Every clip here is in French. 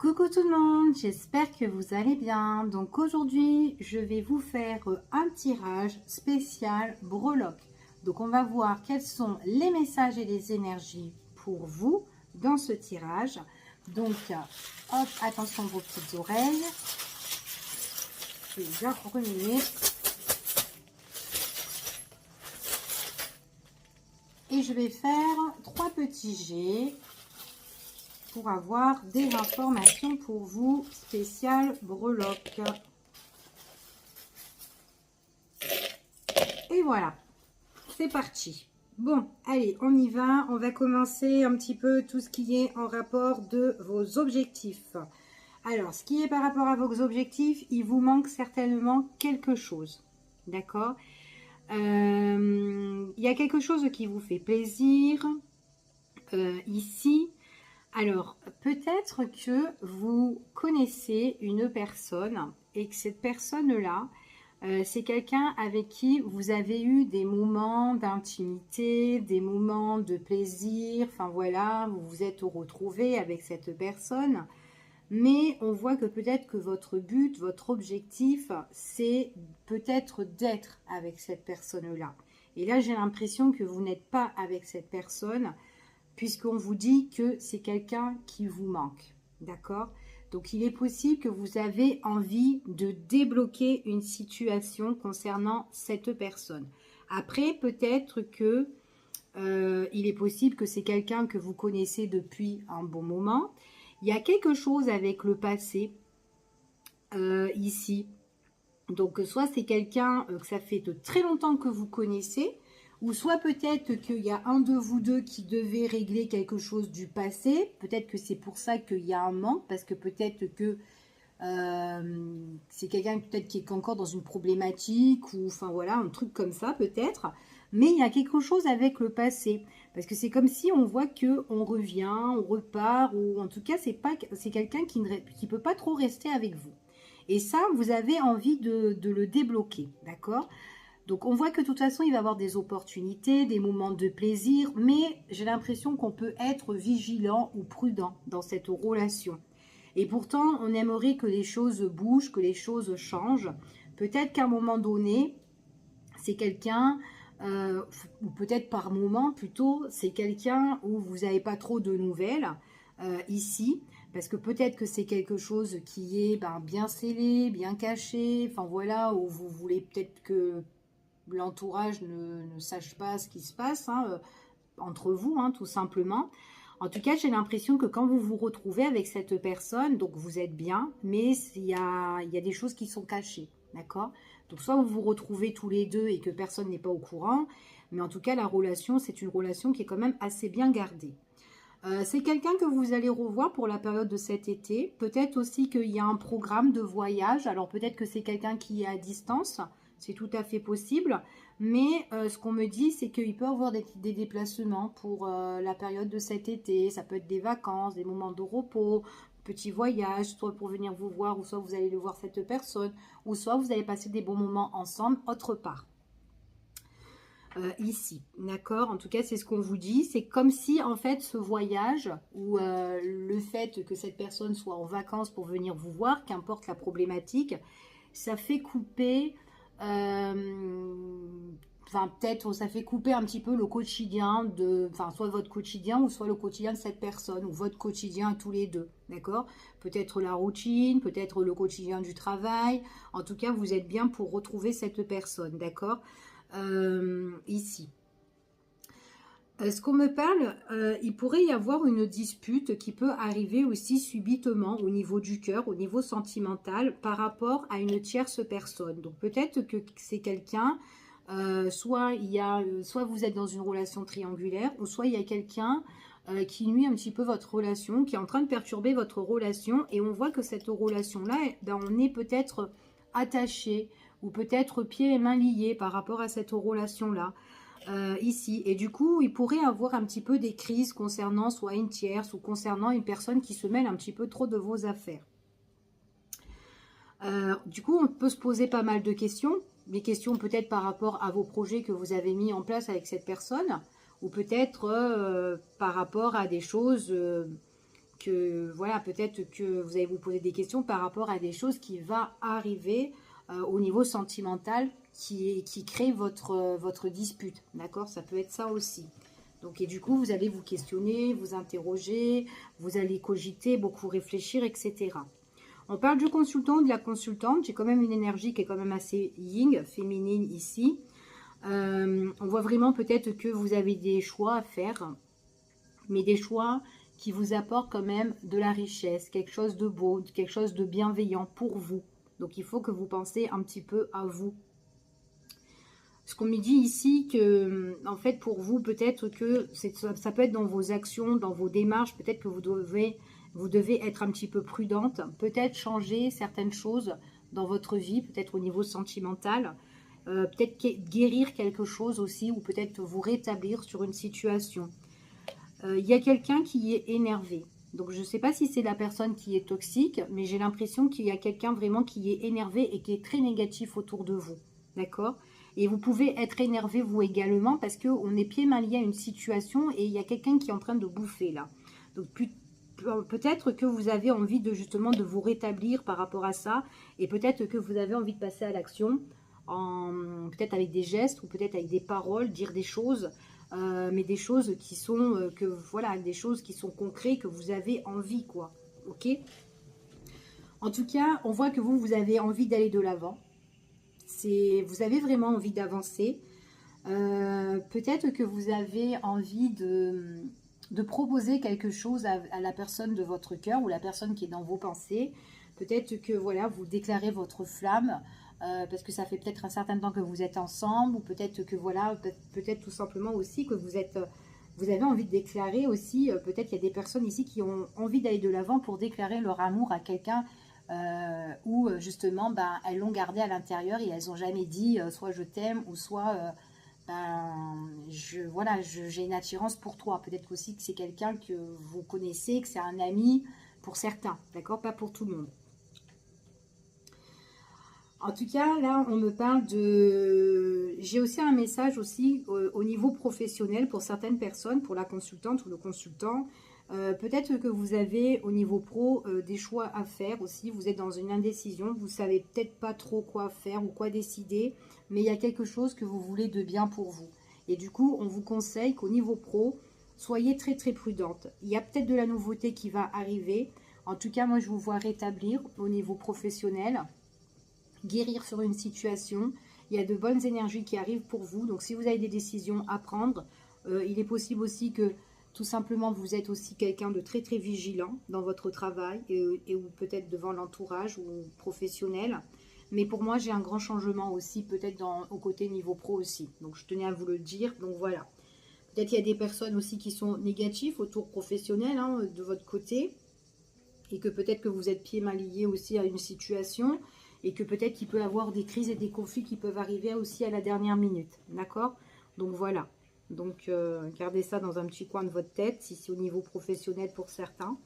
Coucou tout le monde, j'espère que vous allez bien. Donc aujourd'hui, je vais vous faire un tirage spécial breloque. Donc on va voir quels sont les messages et les énergies pour vous dans ce tirage. Donc hop, attention vos petites oreilles. Je vais bien remuer. Et je vais faire 3 petits jets pour avoir des informations pour vous spéciales breloque. Et voilà, c'est parti. Bon, allez, on y va. On va commencer un petit peu tout ce qui est en rapport de vos objectifs. Alors, ce qui est par rapport à vos objectifs, il vous manque certainement quelque chose. D'accord ? Il y a quelque chose qui vous fait plaisir ici. Alors, peut-être que vous connaissez une personne et que cette personne-là, c'est quelqu'un avec qui vous avez eu des moments d'intimité, des moments de plaisir, enfin voilà, vous vous êtes retrouvés avec cette personne, mais on voit que peut-être que votre but, votre objectif, c'est peut-être d'être avec cette personne-là. Et là, j'ai l'impression que vous n'êtes pas avec cette personne, puisqu'on vous dit que c'est quelqu'un qui vous manque, d'accord? Donc, il est possible que vous avez envie de débloquer une situation concernant cette personne. Après, peut-être que il est possible que c'est quelqu'un que vous connaissez depuis un bon moment. Il y a quelque chose avec le passé ici. Donc, soit c'est quelqu'un que ça fait de très longtemps que vous connaissez, ou soit peut-être qu'il y a un de vous deux qui devait régler quelque chose du passé. Peut-être que c'est pour ça qu'il y a un manque, parce que peut-être que c'est quelqu'un peut-être qui est encore dans une problématique, ou enfin voilà, un truc comme ça peut-être. Mais il y a quelque chose avec le passé, parce que c'est comme si on voit que on revient, on repart, ou en tout cas c'est quelqu'un qui ne peut pas trop rester avec vous. Et ça, vous avez envie de le débloquer, d'accord ? Donc on voit que de toute façon, il va y avoir des opportunités, des moments de plaisir, mais j'ai l'impression qu'on peut être vigilant ou prudent dans cette relation. Et pourtant, on aimerait que les choses bougent, que les choses changent. Peut-être qu'à un moment donné, c'est quelqu'un, ou peut-être par moment plutôt, c'est quelqu'un où vous n'avez pas trop de nouvelles ici. Parce que peut-être que c'est quelque chose qui est bien scellé, bien caché, enfin voilà, où vous voulez peut-être que l'entourage ne sache pas ce qui se passe entre vous, tout simplement. En tout cas, j'ai l'impression que quand vous vous retrouvez avec cette personne, donc vous êtes bien, mais il y a des choses qui sont cachées, d'accord ? Donc soit vous vous retrouvez tous les deux et que personne n'est pas au courant, mais en tout cas, la relation, c'est une relation qui est quand même assez bien gardée. C'est quelqu'un que vous allez revoir pour la période de cet été. Peut-être aussi qu'il y a un programme de voyage. Alors peut-être que c'est quelqu'un qui est à distance. C'est tout à fait possible. Mais ce qu'on me dit, c'est qu'il peut y avoir des déplacements pour la période de cet été. Ça peut être des vacances, des moments de repos, petits voyages, soit pour venir vous voir, ou soit vous allez le voir cette personne, ou soit vous allez passer des bons moments ensemble autre part. Ici, d'accord? En tout cas, c'est ce qu'on vous dit. C'est comme si, en fait, ce voyage ou le fait que cette personne soit en vacances pour venir vous voir, qu'importe la problématique, ça fait couper, peut-être, ça fait couper un petit peu le quotidien soit votre quotidien ou soit le quotidien de cette personne ou votre quotidien à tous les deux, d'accord? Peut-être la routine, peut-être le quotidien du travail. En tout cas, vous êtes bien pour retrouver cette personne, d'accord? Ici. Ce qu'on me parle, il pourrait y avoir une dispute qui peut arriver aussi subitement au niveau du cœur, au niveau sentimental, par rapport à une tierce personne. Donc peut-être que c'est quelqu'un, soit vous êtes dans une relation triangulaire, ou soit il y a quelqu'un qui nuit un petit peu votre relation, qui est en train de perturber votre relation, et on voit que cette relation-là, on est peut-être attaché, ou peut-être pieds et mains liés par rapport à cette relation-là, ici. Et du coup, il pourrait avoir un petit peu des crises concernant soit une tierce ou concernant une personne qui se mêle un petit peu trop de vos affaires. Du coup, on peut se poser pas mal de questions. Des questions peut-être par rapport à vos projets que vous avez mis en place avec cette personne, ou peut-être par rapport à des choses que voilà, peut-être que vous allez vous poser des questions par rapport à des choses qui vont arriver au niveau sentimental qui crée votre dispute, d'accord? Ça peut être ça aussi. Donc, et du coup, vous allez vous questionner, vous interroger, vous allez cogiter, beaucoup réfléchir, etc. On parle du consultant ou de la consultante. J'ai quand même une énergie qui est quand même assez yin, féminine ici. On voit vraiment peut-être que vous avez des choix à faire, mais des choix qui vous apportent quand même de la richesse, quelque chose de beau, quelque chose de bienveillant pour vous. Donc, il faut que vous pensez un petit peu à vous. Ce qu'on me dit ici, que en fait pour vous, peut-être que ça peut être dans vos actions, dans vos démarches, peut-être que vous devez être un petit peu prudente, peut-être changer certaines choses dans votre vie, peut-être au niveau sentimental, peut-être guérir quelque chose aussi, ou peut-être vous rétablir sur une situation. Il y a quelqu'un qui est énervé. Donc je ne sais pas si c'est la personne qui est toxique, mais j'ai l'impression qu'il y a quelqu'un vraiment qui est énervé et qui est très négatif autour de vous. D'accord? Et vous pouvez être énervé vous également parce qu'on est pieds mains liés à une situation et il y a quelqu'un qui est en train de bouffer là. Donc peut-être que vous avez envie de justement de vous rétablir par rapport à ça et peut-être que vous avez envie de passer à l'action, peut-être avec des gestes ou peut-être avec des paroles, dire des choses, mais des choses qui sont voilà, des choses qui sont concrètes, que vous avez envie, quoi. Ok? En tout cas, on voit que vous avez envie d'aller de l'avant. Vous avez vraiment envie d'avancer. Peut-être que vous avez envie de proposer quelque chose à la personne de votre cœur ou la personne qui est dans vos pensées. Peut-être que voilà, vous déclarez votre flamme parce que ça fait peut-être un certain temps que vous êtes ensemble, ou peut-être que voilà, peut-être tout simplement aussi que vous avez envie de déclarer aussi, peut-être qu'il y a des personnes ici qui ont envie d'aller de l'avant pour déclarer leur amour à quelqu'un où justement ben, elles l'ont gardé à l'intérieur et elles n'ont jamais dit soit je t'aime ou soit ben, voilà, j'ai une attirance pour toi. Peut-être aussi que c'est quelqu'un que vous connaissez, que c'est un ami pour certains, d'accord? Pas pour tout le monde. En tout cas, là, on me parle de... J'ai aussi un message aussi au niveau professionnel pour certaines personnes, pour la consultante ou le consultant. Peut-être que vous avez au niveau pro des choix à faire aussi. Vous êtes dans une indécision, vous savez peut-être pas trop quoi faire ou quoi décider, mais il y a quelque chose que vous voulez de bien pour vous. Et du coup, on vous conseille qu'au niveau pro, soyez très très prudente. Il y a peut-être de la nouveauté qui va arriver. En tout cas, moi, je vous vois rétablir au niveau professionnel, guérir sur une situation. Il y a de bonnes énergies qui arrivent pour vous. Donc, si vous avez des décisions à prendre, il est possible aussi que tout simplement vous êtes aussi quelqu'un de très très vigilant dans votre travail et ou peut-être devant l'entourage ou professionnel. Mais pour moi, j'ai un grand changement aussi, peut-être au côté niveau pro aussi. Donc, je tenais à vous le dire. Donc, voilà. Peut-être qu'il y a des personnes aussi qui sont négatives autour professionnel hein, de votre côté. Et que peut-être que vous êtes pieds mains liés aussi à une situation. Et que peut-être qu'il peut y avoir des crises et des conflits qui peuvent arriver aussi à la dernière minute. D'accord? Donc, voilà. Donc, gardez ça dans un petit coin de votre tête, si c'est au niveau professionnel pour certains.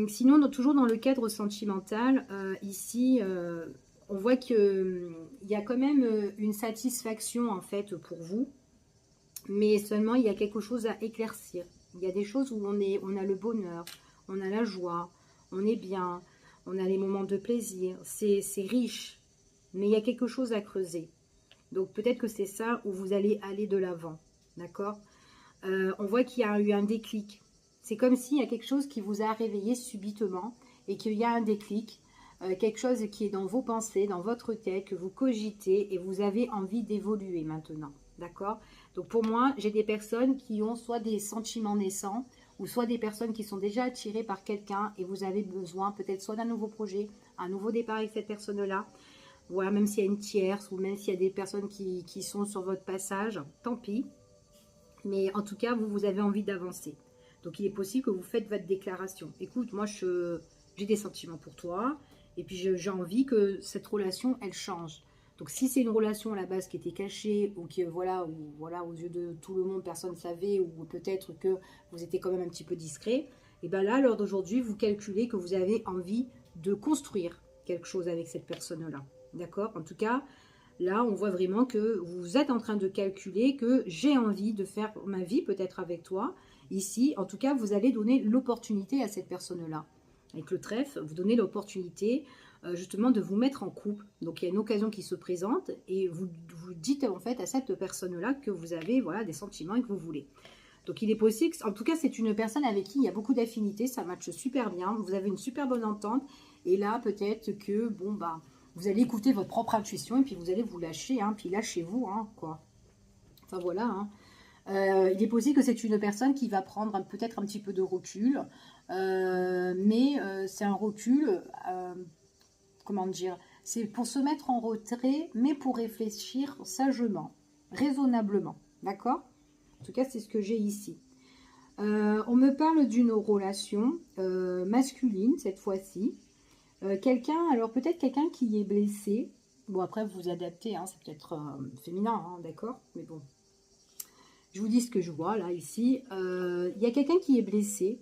Sinon, toujours dans le cadre sentimental, ici, on voit qu'il y a quand même une satisfaction en fait pour vous, mais seulement il y a quelque chose à éclaircir. Il y a des choses où on a le bonheur, on a la joie, on est bien, on a les moments de plaisir, c'est riche, mais il y a quelque chose à creuser. Donc peut-être que c'est ça où vous allez aller de l'avant, d'accord? On voit qu'il y a eu un déclic. C'est comme s'il y a quelque chose qui vous a réveillé subitement et qu'il y a un déclic, quelque chose qui est dans vos pensées, dans votre tête, que vous cogitez et vous avez envie d'évoluer maintenant, d'accord? Donc pour moi, j'ai des personnes qui ont soit des sentiments naissants ou soit des personnes qui sont déjà attirées par quelqu'un et vous avez besoin peut-être soit d'un nouveau projet, un nouveau départ avec cette personne-là. Voilà, même s'il y a une tierce ou même s'il y a des personnes qui sont sur votre passage, tant pis. Mais en tout cas, vous avez envie d'avancer. Donc, il est possible que vous faites votre déclaration. Écoute, moi, j'ai des sentiments pour toi. Et puis, j'ai envie que cette relation, elle change. Donc, si c'est une relation à la base qui était cachée ou qui, voilà, aux yeux de tout le monde, personne ne savait, ou peut-être que vous étiez quand même un petit peu discret, et bien là, lors d'aujourd'hui, vous calculez que vous avez envie de construire quelque chose avec cette personne-là. D'accord? En tout cas, là, on voit vraiment que vous êtes en train de calculer que j'ai envie de faire ma vie peut-être avec toi. ici. En tout cas, vous allez donner l'opportunité à cette personne-là. Avec le trèfle, vous donnez l'opportunité justement de vous mettre en couple. Donc il y a une occasion qui se présente et vous dites en fait à cette personne-là que vous avez voilà, des sentiments et que vous voulez. Donc il est possible, en tout cas c'est une personne avec qui il y a beaucoup d'affinités, ça matche super bien, vous avez une super bonne entente. Et là peut-être que bon bah vous allez écouter votre propre intuition et puis vous allez vous lâcher, hein, puis lâchez-vous, hein, quoi. Enfin voilà, hein. Il est possible que c'est une personne qui va prendre peut-être un petit peu de recul, mais c'est un recul, comment dire, c'est pour se mettre en retrait, mais pour réfléchir sagement, raisonnablement, d'accord? En tout cas, c'est ce que j'ai ici. On me parle d'une relation masculine, cette fois-ci. Quelqu'un, alors peut-être quelqu'un qui est blessé. Bon, après, vous vous adaptez, hein, c'est peut-être féminin, hein, d'accord? Mais bon, je vous dis ce que je vois, là, ici. Il y a quelqu'un qui est blessé.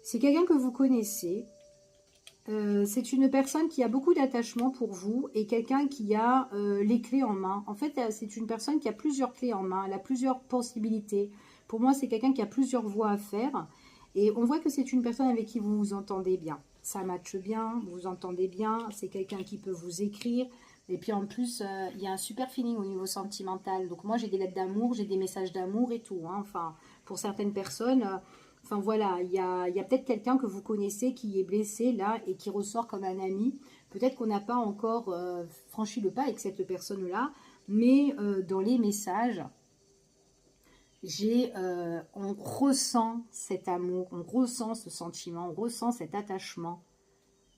C'est quelqu'un que vous connaissez. C'est une personne qui a beaucoup d'attachement pour vous et quelqu'un qui a les clés en main. En fait, c'est une personne qui a plusieurs clés en main, elle a plusieurs possibilités. Pour moi, c'est quelqu'un qui a plusieurs voies à faire. Et on voit que c'est une personne avec qui vous vous entendez bien. Ça matche bien, vous vous entendez bien, c'est quelqu'un qui peut vous écrire. Et puis en plus, il y a un super feeling au niveau sentimental. Donc moi, j'ai des lettres d'amour, j'ai des messages d'amour et tout, hein. Enfin, pour certaines personnes... Enfin voilà, il y a peut-être quelqu'un que vous connaissez qui est blessé là et qui ressort comme un ami. Peut-être qu'on n'a pas encore franchi le pas avec cette personne-là, mais dans les messages, on ressent cet amour, on ressent ce sentiment, on ressent cet attachement.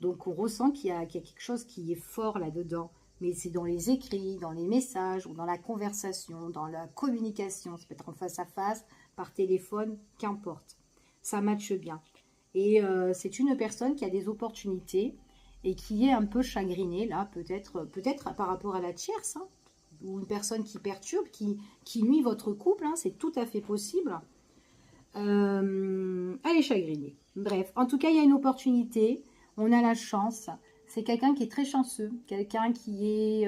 Donc on ressent qu'il y a quelque chose qui est fort là-dedans. Mais c'est dans les écrits, dans les messages, ou dans la conversation, dans la communication. Ça peut être en face à face, par téléphone, qu'importe. Ça matche bien. Et c'est une personne qui a des opportunités et qui est un peu chagrinée, là, peut-être par rapport à la tierce, hein, ou une personne qui perturbe, qui nuit votre couple, hein, c'est tout à fait possible. Elle est chagrinée. Bref, en tout cas, il y a une opportunité, on a la chance. C'est quelqu'un qui est très chanceux, quelqu'un qui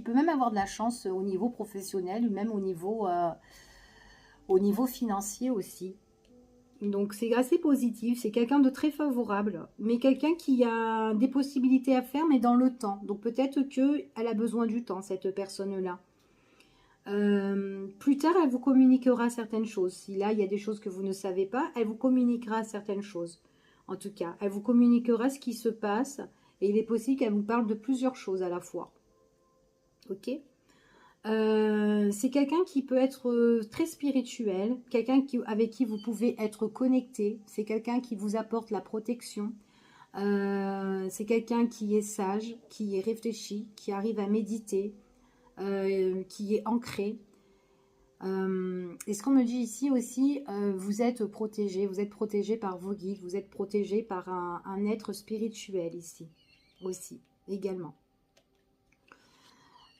peut même avoir de la chance au niveau professionnel, même au niveau financier aussi. Donc c'est assez positif, c'est quelqu'un de très favorable, mais quelqu'un qui a des possibilités à faire, mais dans le temps. Donc peut-être qu'elle a besoin du temps, cette personne-là. Plus tard, elle vous communiquera certaines choses. Si là, il y a des choses que vous ne savez pas, elle vous communiquera certaines choses. En tout cas, elle vous communiquera ce qui se passe, et il est possible qu'elle vous parle de plusieurs choses à la fois. Ok ? C'est quelqu'un qui peut être très spirituel, quelqu'un avec qui vous pouvez être connecté, c'est quelqu'un qui vous apporte la protection, c'est quelqu'un qui est sage, qui est réfléchi, qui arrive à méditer, qui est ancré. Et ce qu'on me dit ici aussi, vous êtes protégé par vos guides, vous êtes protégé par un être spirituel ici, aussi, également.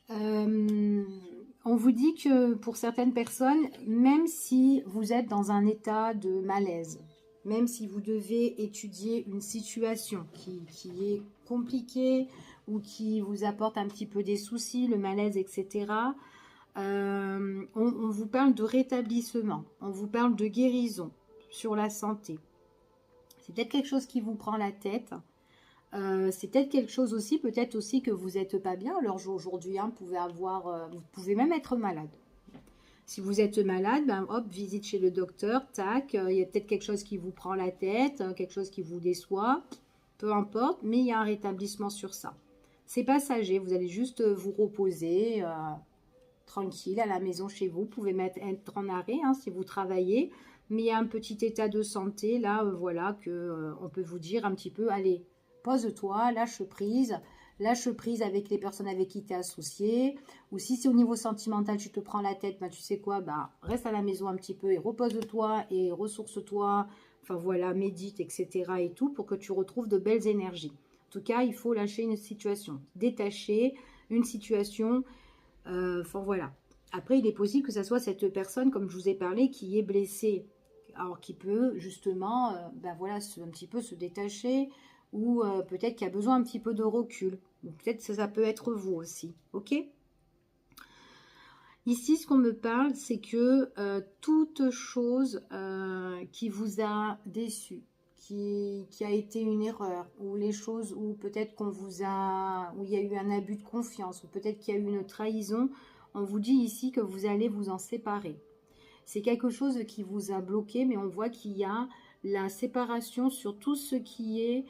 On vous dit que pour certaines personnes, même si vous êtes dans un état de malaise, même si vous devez étudier une situation qui est compliquée ou qui vous apporte un petit peu des soucis, le malaise, etc., on vous parle de rétablissement, on vous parle de guérison sur la santé. C'est peut-être quelque chose qui vous prend la tête. C'est peut-être quelque chose aussi, peut-être aussi que vous n'êtes pas bien. Alors aujourd'hui, hein, vous pouvez même être malade. Si vous êtes malade, ben hop, visite chez le docteur, tac, il y a peut-être quelque chose qui vous prend la tête, quelque chose qui vous déçoit, peu importe, mais il y a un rétablissement sur ça. C'est passager, vous allez juste vous reposer tranquille à la maison chez vous. Vous pouvez être en arrêt hein, si vous travaillez, mais il y a un petit état de santé là, voilà, que on peut vous dire un petit peu, allez, pose-toi, lâche prise avec les personnes avec qui tu es associé. Ou si c'est au niveau sentimental, tu te prends la tête, bah, tu sais quoi, bah, reste à la maison un petit peu et repose-toi et ressource-toi. Enfin voilà, médite, etc. et tout pour que tu retrouves de belles énergies. En tout cas, il faut lâcher une situation, détacher une situation. Enfin voilà. Après, il est possible que ce soit cette personne, comme je vous ai parlé, qui est blessée. Alors, qui peut justement, ben voilà, un petit peu se détacher ou peut-être qu'il a besoin un petit peu de recul. Ou peut-être que ça peut être vous aussi. Ok ? Ici, ce qu'on me parle, c'est que toute chose qui vous a déçu, qui a été une erreur, ou les choses où peut-être qu'on vous a, où il y a eu un abus de confiance, ou peut-être qu'il y a eu une trahison, on vous dit ici que vous allez vous en séparer. C'est quelque chose qui vous a bloqué, mais on voit qu'il y a la séparation sur tout ce qui est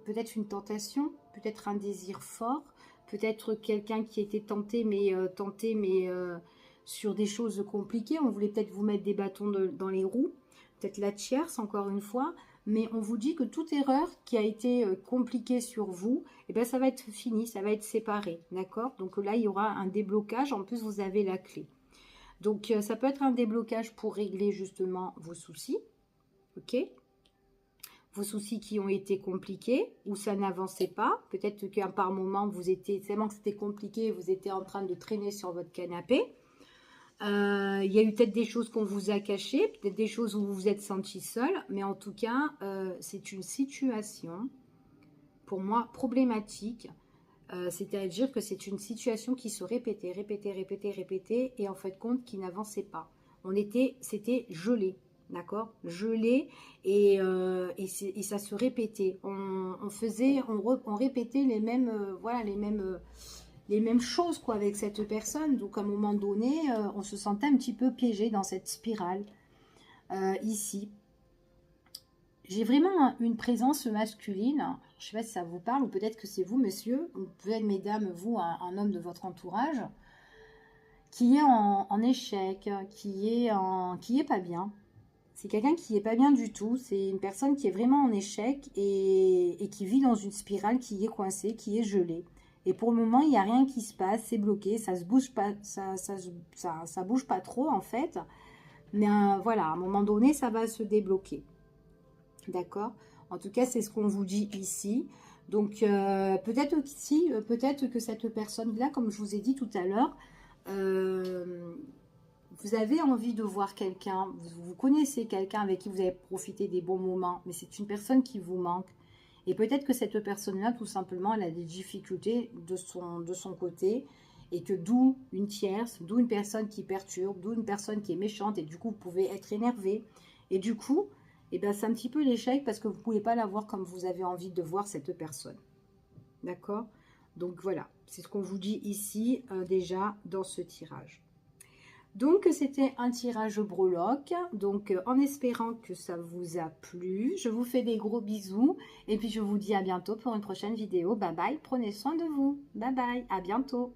peut-être une tentation, peut-être un désir fort, peut-être quelqu'un qui était tenté, mais sur des choses compliquées. On voulait peut-être vous mettre des bâtons dans les roues, peut-être la tierce, encore une fois. Mais on vous dit que toute erreur qui a été compliquée sur vous, eh ben, ça va être fini, ça va être séparé. D'accord? Donc là, il y aura un déblocage. En plus, vous avez la clé. Donc, ça peut être un déblocage pour régler justement vos soucis. Ok? Vos soucis qui ont été compliqués, ou ça n'avançait pas. Peut-être qu'à par moment, vous étiez tellement que c'était compliqué, vous étiez en train de traîner sur votre canapé. Il y a eu peut-être des choses qu'on vous a cachées, peut-être des choses où vous vous êtes senti seul, mais en tout cas, c'est une situation, pour moi, problématique. C'est-à-dire que c'est une situation qui se répétait, et en fait compte qui n'avançait pas. C'était gelé, d'accord, gelé, et ça se répétait. On répétait les mêmes, voilà, les mêmes choses quoi avec cette personne. Donc à un moment donné, on se sentait un petit peu piégé dans cette spirale ici. J'ai vraiment une présence masculine. Je ne sais pas si ça vous parle, ou peut-être que c'est vous, monsieur, ou peut-être, mesdames, vous, un homme de votre entourage, qui est en échec, qui est pas bien. C'est quelqu'un qui est pas bien du tout. C'est une personne qui est vraiment en échec et qui vit dans une spirale qui est coincée, qui est gelée. Et pour le moment, il n'y a rien qui se passe, c'est bloqué, ça se bouge pas, ça bouge pas trop en fait. Mais voilà, à un moment donné, ça va se débloquer. D'accord? En tout cas, c'est ce qu'on vous dit ici. Donc, peut-être aussi, peut-être que cette personne-là, comme je vous ai dit tout à l'heure, vous avez envie de voir quelqu'un, vous connaissez quelqu'un avec qui vous avez profité des bons moments, mais c'est une personne qui vous manque. Et peut-être que cette personne-là, tout simplement, elle a des difficultés de son côté, et que d'où une tierce, d'où une personne qui perturbe, d'où une personne qui est méchante, et du coup, vous pouvez être énervé. Et du coup, eh ben, c'est un petit peu l'échec parce que vous ne pouvez pas la voir comme vous avez envie de voir cette personne. D'accord? Donc voilà, c'est ce qu'on vous dit ici déjà dans ce tirage. Donc c'était un tirage breloque, donc en espérant que ça vous a plu, je vous fais des gros bisous et puis je vous dis à bientôt pour une prochaine vidéo. Bye bye, prenez soin de vous. Bye bye, à bientôt.